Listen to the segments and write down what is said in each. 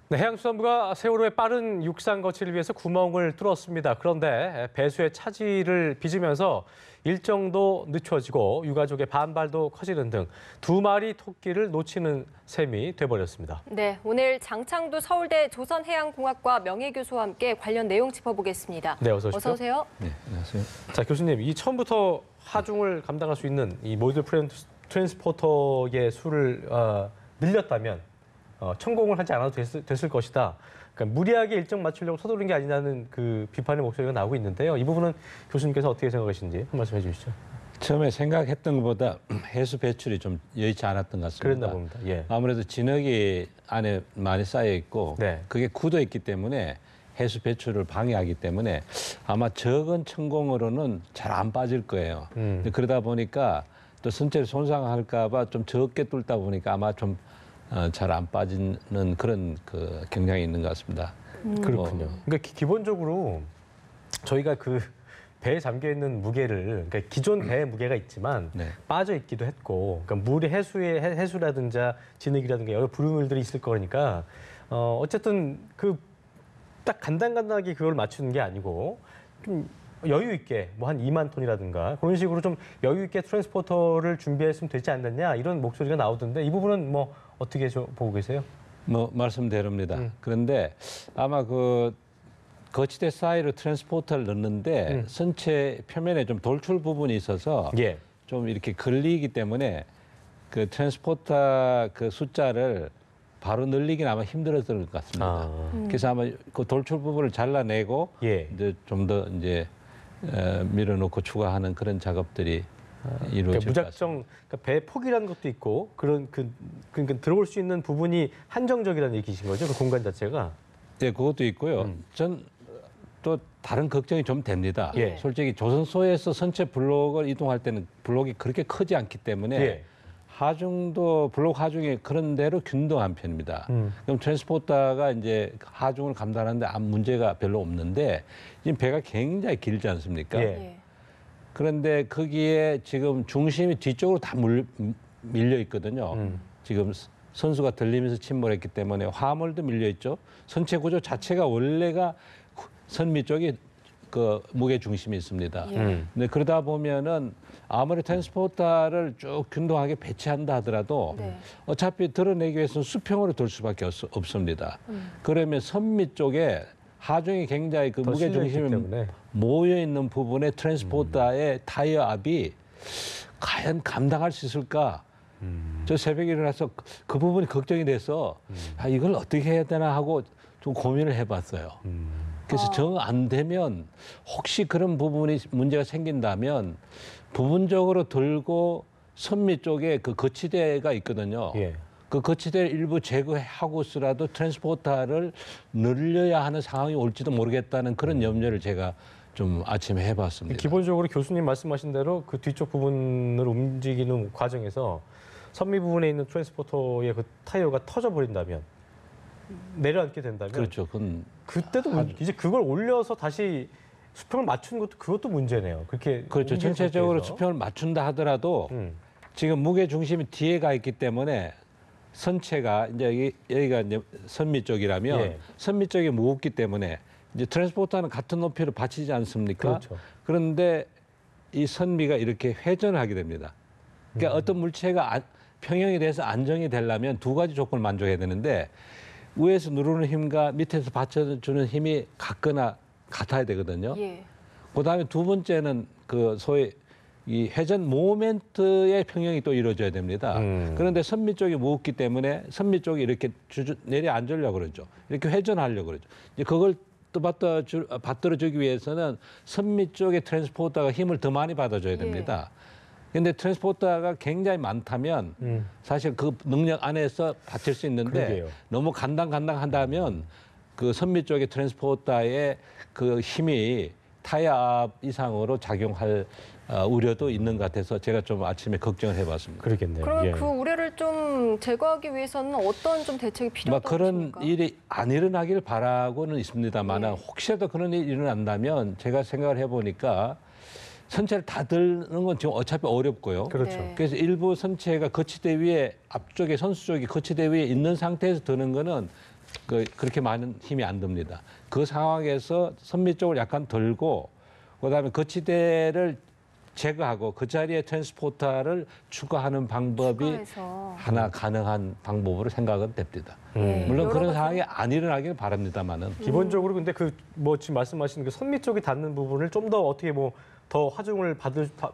네, 해양수산부가 세월호의 빠른 육상 거치를 위해서 구멍을 뚫었습니다. 그런데 배수의 차질을 빚으면서 일정도 늦춰지고 유가족의 반발도 커지는 등 두 마리 토끼를 놓치는 셈이 돼버렸습니다. 네, 오늘 장창두 서울대 조선해양공학과 명예교수와 함께 관련 내용 짚어보겠습니다. 네, 어서 오십시오. 어서 오세요. 네, 안녕하세요. 자, 교수님, 이 처음부터 하중을 감당할 수 있는 이 모듈 트랜스포터의 수를 늘렸다면 천공을 하지 않아도 됐을 것이다. 그러니까 무리하게 일정 맞추려고 서두른 게 아니냐는 그 비판의 목소리가 나오고 있는데요. 이 부분은 교수님께서 어떻게 생각하시는지 한 말씀 해주시죠. 처음에 생각했던 것보다 해수 배출이 좀 여의치 않았던 것 같습니다. 그랬나 봅니다. 예. 아무래도 진흙이 안에 많이 쌓여 있고 네. 그게 굳어 있기 때문에 해수 배출을 방해하기 때문에 아마 적은 천공으로는 잘 안 빠질 거예요. 근데 그러다 보니까 또 선체를 손상할까 봐 좀 적게 뚫다 보니까 아마 좀 잘 안 빠지는 그런 그 경향이 있는 것 같습니다. 그렇군요. 그러니까 기본적으로 저희가 그 배에 잠겨 있는 무게를, 그러니까 기존 배의 무게가 있지만 네. 빠져 있기도 했고, 그러니까 물이 해수라든가 진흙이라든가 여러 불우물들이 있을 거니까 어쨌든 그 딱 간단하게 그걸 맞추는 게 아니고 좀 여유 있게 뭐 한 2만 톤이라든가 그런 식으로 좀 여유 있게 트랜스포터를 준비했으면 되지 않느냐 이런 목소리가 나오던데 이 부분은 뭐 어떻게 보고 계세요? 뭐 말씀대로입니다. 그런데 아마 그 거치대 사이로 트랜스포터를 넣는데 선체 표면에 좀 돌출 부분이 있어서 예. 좀 이렇게 걸리기 때문에 그 트랜스포터 그 숫자를 바로 늘리기는 아마 힘들었을 것 같습니다. 그래서 아마 그 돌출 부분을 잘라내고 예. 이제 좀 더 이제 밀어놓고 추가하는 그런 작업들이 이루어질 그러니까 것 무작정 그러니까 배 폭이라는 것도 있고 그런 그러니까 들어올 수 있는 부분이 한정적이라는 얘기신 거죠? 그 공간 자체가. 네, 그것도 있고요. 전 또 다른 걱정이 좀 됩니다. 예. 솔직히 조선소에서 선체 블록을 이동할 때는 블록이 그렇게 크지 않기 때문에 예. 하중도 블록 하중이 그런 대로 균등한 편입니다. 그럼 트랜스포터가 이제 하중을 감당하는데 아무 문제가 별로 없는데 지금 배가 굉장히 길지 않습니까? 예. 예. 그런데 거기에 지금 중심이 뒤쪽으로 다 밀려 있거든요. 지금 선수가 들리면서 침몰했기 때문에 화물도 밀려 있죠. 선체 구조 자체가 원래가 선미 쪽에 그 무게 중심이 있습니다. 근데 그러다 보면은 아무리 트랜스포터를 쭉 균등하게 배치한다 하더라도 네. 어차피 드러내기 위해서는 수평으로 돌 수밖에 없습니다. 그러면 선미 쪽에 하중이 굉장히 그 더 무게 실려 있기 중심이 때문에. 모여 있는 부분에 트랜스포터의 타이어 압이 과연 감당할 수 있을까? 저 새벽에 일어나서 그 부분이 걱정이 돼서 아, 이걸 어떻게 해야 되나 하고 좀 고민을 해봤어요. 그래서 정 안 되면 혹시 그런 부분이 문제가 생긴다면 부분적으로 들고 선미 쪽에 그 거치대가 있거든요. 예. 그 거치대를 일부 제거하고서라도 트랜스포터를 늘려야 하는 상황이 올지도 모르겠다는 그런 염려를 제가 좀 아침에 해봤습니다. 기본적으로 교수님 말씀하신 대로 그 뒤쪽 부분을 움직이는 과정에서 선미 부분에 있는 트랜스포터의 그 타이어가 터져 버린다면 내려앉게 된다면 그렇죠. 그건 그때도 이제 그걸 올려서 다시 수평을 맞추는 것도 그것도 문제네요. 그렇게 그렇죠. 옮기는 전체적으로 상태에서. 수평을 맞춘다 하더라도 지금 무게 중심이 뒤에 가 있기 때문에 선체가 이제 여기가 이제 선미 쪽이라면 예. 선미 쪽이 무겁기 때문에 이제 트랜스포터는 같은 높이로 받치지 않습니까? 그렇죠. 그런데 이 선미가 이렇게 회전을 하게 됩니다. 그러니까 어떤 물체가 평형이 돼서 안정이 되려면 두 가지 조건을 만족해야 되는데 위에서 누르는 힘과 밑에서 받쳐주는 힘이 같아야 되거든요. 예. 그다음에 두 번째는 그 소위 이 회전 모멘트의 평형이 또 이루어져야 됩니다. 그런데 선미 쪽이 무겁기 때문에 선미 쪽이 이렇게 내려앉으려고 그러죠. 이렇게 회전하려고 그러죠. 이제 그걸 또 받들어주기 위해서는 선미 쪽의 트랜스포터가 힘을 더 많이 받아줘야 됩니다. 근데 트랜스포터가 굉장히 많다면 사실 그 능력 안에서 받칠 수 있는데 그러게요. 너무 간당간당한다면 그 선미 쪽의 트랜스포터의 그 힘이 타이어 압 이상으로 작용할 우려도 있는 것 같아서 제가 좀 아침에 걱정을 해봤습니다. 그러겠네요. 그러면 예. 그 우려를 좀 제거하기 위해서는 어떤 좀 대책이 필요하다고 그런 보십니까? 일이 안 일어나길 바라고는 있습니다만 예. 혹시라도 그런 일이 일어난다면 제가 생각을 해보니까 선체를 다 드는 건 지금 어차피 어렵고요. 그렇죠. 네. 그래서 일부 선체가 거치대 위에 앞쪽에 선수 쪽이 거치대 위에 있는 상태에서 드는 거는 그렇게 많은 힘이 안 듭니다. 그 상황에서 선미 쪽을 약간 들고 그다음에 거치대를 제거하고 그 자리에 트랜스포터를 추가하는 방법이 추가해서. 하나 가능한 방법으로 생각은 됩니다. 네, 물론 여러 그런 가지- 상황이 안 일어나길 바랍니다만은 기본적으로 근데 그 뭐 지금 말씀하신 그 선미 쪽이 닿는 부분을 좀 더 어떻게 뭐 더 화중을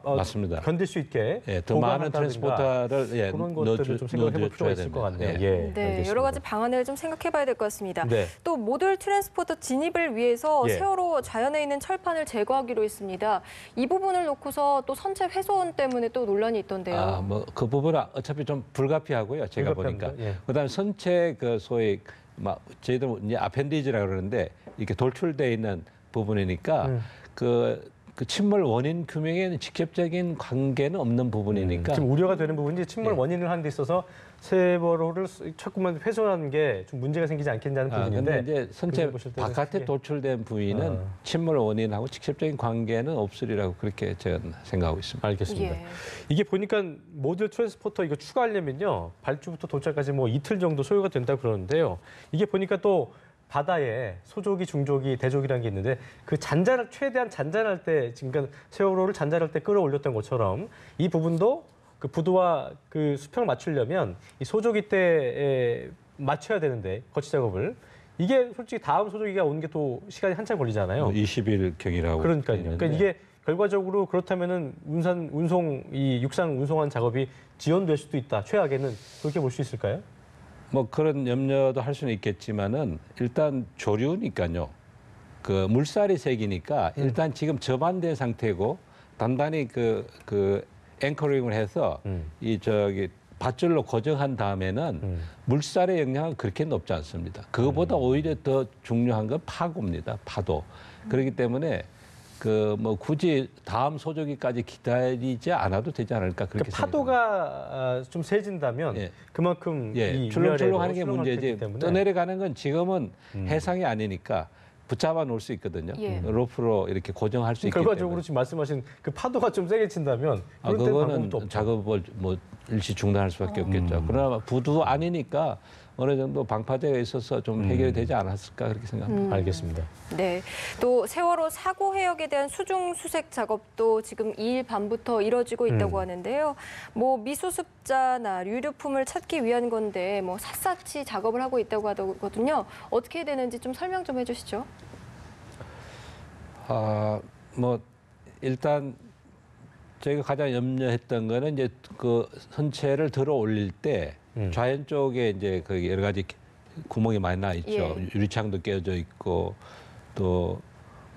맞습니다. 견딜 수 있게 예, 더 많은 보강한다든가 트랜스포터를 그런 것들을 좀 생각해 볼 필요가 있을 것 같네요. 예, 네, 알겠습니다. 여러 가지 방안을 좀 생각해봐야 될 것 같습니다. 네. 또 모듈 트랜스포터 진입을 위해서 예. 세월호 자연에 있는 철판을 제거하기로 했습니다. 이 부분을 놓고서 또 선체 훼손 때문에 또 논란이 있던데요. 뭐 그 부분은 어차피 좀 불가피하고요. 제가 불가피합니다. 보니까. 예. 그다음에 선체 그 소위 막 저희들 이제 아펜디지라고 그러는데 이렇게 돌출돼 있는 부분이니까 그 침몰 원인 규명에는 직접적인 관계는 없는 부분이니까 지금 우려가 되는 부분이 침몰 예. 원인을 하는 데 있어서 세월호를 자꾸만 훼손하는 게 좀 문제가 생기지 않겠냐는 부분인데 근데 이제 선체 그걸 보실 때는 바깥에 크게- 돌출된 부위는 침몰 원인하고 직접적인 관계는 없으리라고 그렇게 제가 생각하고 있습니다. 알겠습니다. 예. 이게 보니까 모듈 트랜스포터 이거 추가하려면요 발주부터 도착까지 뭐 이틀 정도 소요가 된다고 그러는데요. 이게 보니까 또 바다에 소조기, 중조기, 대조기라는 게 있는데 그 최대한 잔잔할 때 지금 그러니까 세월호를 잔잔할 때 끌어올렸던 것처럼 이 부분도 그 부두와 그 수평을 맞추려면 이 소조기 때에 맞춰야 되는데 거치 작업을 이게 솔직히 다음 소조기가 오는 게 또 시간이 한참 걸리잖아요. 20일 경이라고 그러니까요. 있는데 그러니까 이게 결과적으로 그렇다면은 이 육상 운송한 작업이 지연될 수도 있다. 최악에는 그렇게 볼 수 있을까요? 뭐 그런 염려도 할 수는 있겠지만은 일단 조류니까요. 그 물살이 색이니까 일단 지금 접안된 상태고 단단히 그 앵커링을 해서 이 저기 밧줄로 고정한 다음에는 물살의 영향은 그렇게 높지 않습니다. 그거보다 오히려 더 중요한 건 파고입니다. 파도. 그렇기 때문에 그 뭐 굳이 다음 소조기까지 기다리지 않아도 되지 않을까 그렇게 그러니까 파도가 좀 세진다면 예. 그만큼 예, 이 출렁출렁하는 게 위아래로 문제지. 출렁할 때문에 떠내려가는 건 지금은 해상이 아니니까 붙잡아 놓을 수 있거든요. 예. 로프로 이렇게 고정할 수 있기 결과적으로 때문에. 지금 말씀하신 그 파도가 좀 세게 친다면 그럴 때는 그거는 방법도 없죠. 작업을 뭐 일시 중단할 수밖에 없겠죠. 그러나 부두 아니니까 어느 정도 방파제가 있어서 좀 해결이 되지 않았을까 그렇게 생각합니다. 알겠습니다. 네. 또 세월호 사고 해역에 대한 수중 수색 작업도 지금 2일 밤부터 이뤄지고 있다고 하는데요. 뭐 미수습자나 유류품을 찾기 위한 건데 뭐 샅샅이 작업을 하고 있다고 하거든요. 어떻게 해야 되는지 좀 설명 좀 해주시죠. 뭐 일단 저희가 가장 염려했던 거는 이제 그 선체를 들어 올릴 때 좌연 쪽에 이제 그 여러 가지 구멍이 많이 나 있죠. 예. 유리창도 깨져 있고 또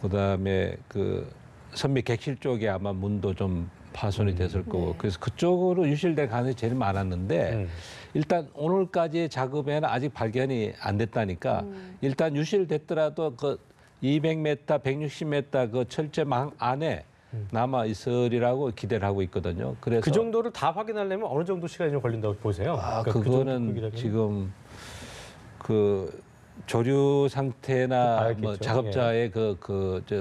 그다음에 그 선미 객실 쪽에 아마 문도 좀 파손이 됐을 거고 네. 그래서 그쪽으로 유실될 가능성이 제일 많았는데 일단 오늘까지 작업에는 아직 발견이 안 됐다니까 일단 유실됐더라도 그 200m, 160m 그 철제망 안에 남아 있으리라고 기대를 하고 있거든요. 그래서 그 정도를 다 확인하려면 어느 정도 시간이 좀 걸린다고 보세요? 그러니까 그 정도 그거는 크기라면? 지금 그 조류 상태나 봐야겠죠. 뭐 작업자의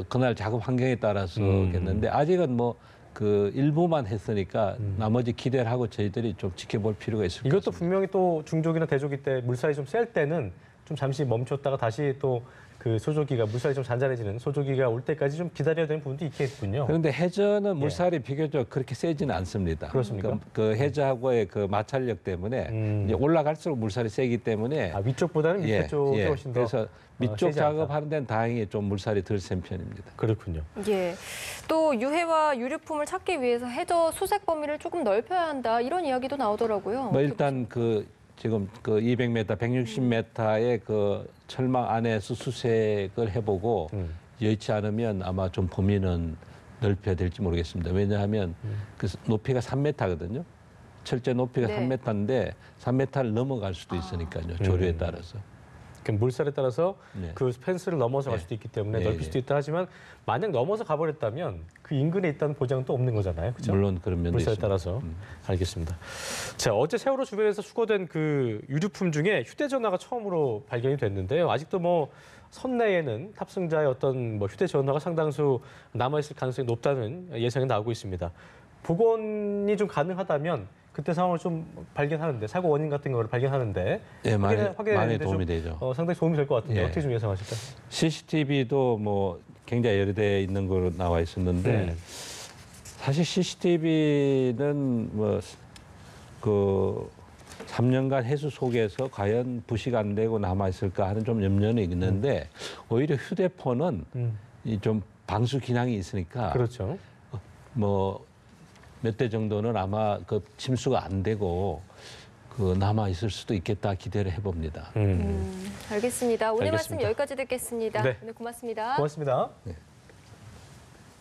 그날 작업 환경에 따라서겠는데 아직은 뭐 그 일부만 했으니까 나머지 기대를 하고 저희들이 좀 지켜볼 필요가 있을 것 이것도 같습니다. 분명히 또 중조기나 대조기 때 물살이 좀 셀 때는 좀 잠시 멈췄다가 다시 또 그 소조기가 물살이 좀 잔잔해지는 소조기가 올 때까지 좀 기다려야 되는 부분도 있겠군요. 그런데 해저는 물살이 비교적 그렇게 세지는 않습니다. 그렇습니까? 그 해저하고의 그 마찰력 때문에 이제 올라갈수록 물살이 세기 때문에 아, 위쪽보다는 밑에 쪽이 훨씬 더 그래서 밑쪽 세지 않다. 작업하는 데는 다행히 좀 물살이 덜 센 편입니다. 그렇군요. 예. 또 유해와 유류품을 찾기 위해서 해저 수색 범위를 조금 넓혀야 한다. 이런 이야기도 나오더라고요. 뭐 일단 그 지금 그 200m, 160m의 그 철망 안에서 수색을 해보고 여의치 않으면 아마 좀 범위는 넓혀야 될지 모르겠습니다. 왜냐하면 그 높이가 3m거든요. 철제 높이가 네. 3m인데 3m를 넘어갈 수도 있으니까요. 조류에 따라서. 그 물살에 따라서 네. 그 펜스를 넘어서 갈 네. 수도 있기 때문에 네, 넓힐 네. 수도 있다 하지만 만약 넘어서 가버렸다면 그 인근에 있다는 보장은 또 없는 거잖아요. 그렇죠? 물론 그런 면도 물살에 있습니다. 따라서. 알겠습니다. 자, 어제 세월호 주변에서 수거된 그 유류품 중에 휴대전화가 처음으로 발견이 됐는데요. 아직도 뭐 선내에는 탑승자의 어떤 뭐 휴대전화가 상당수 남아있을 가능성이 높다는 예상이 나오고 있습니다. 복원이 좀 가능하다면 그때 상황을 좀 발견하는데 사고 원인 같은 거를 발견하는데 예, 많이 확인하는데 도움이 좀, 되죠. 상당히 도움이 될 것 같은데 예. 어떻게 좀 예상하실까요? CCTV도 뭐 굉장히 여러 대 있는 거로 나와 있었는데 사실 CCTV는 뭐 그 3년간 해수 속에서 과연 부식 안 되고 남아 있을까 하는 좀 염려는 있는데 오히려 휴대폰은 이 좀 방수 기능이 있으니까 그렇죠. 뭐 몇 대 정도는 아마 그 침수가 안 되고 그 남아 있을 수도 있겠다 기대를 해봅니다. 알겠습니다. 오늘 말씀 알겠습니다. 여기까지 듣겠습니다. 네. 오늘 고맙습니다. 고맙습니다. 네.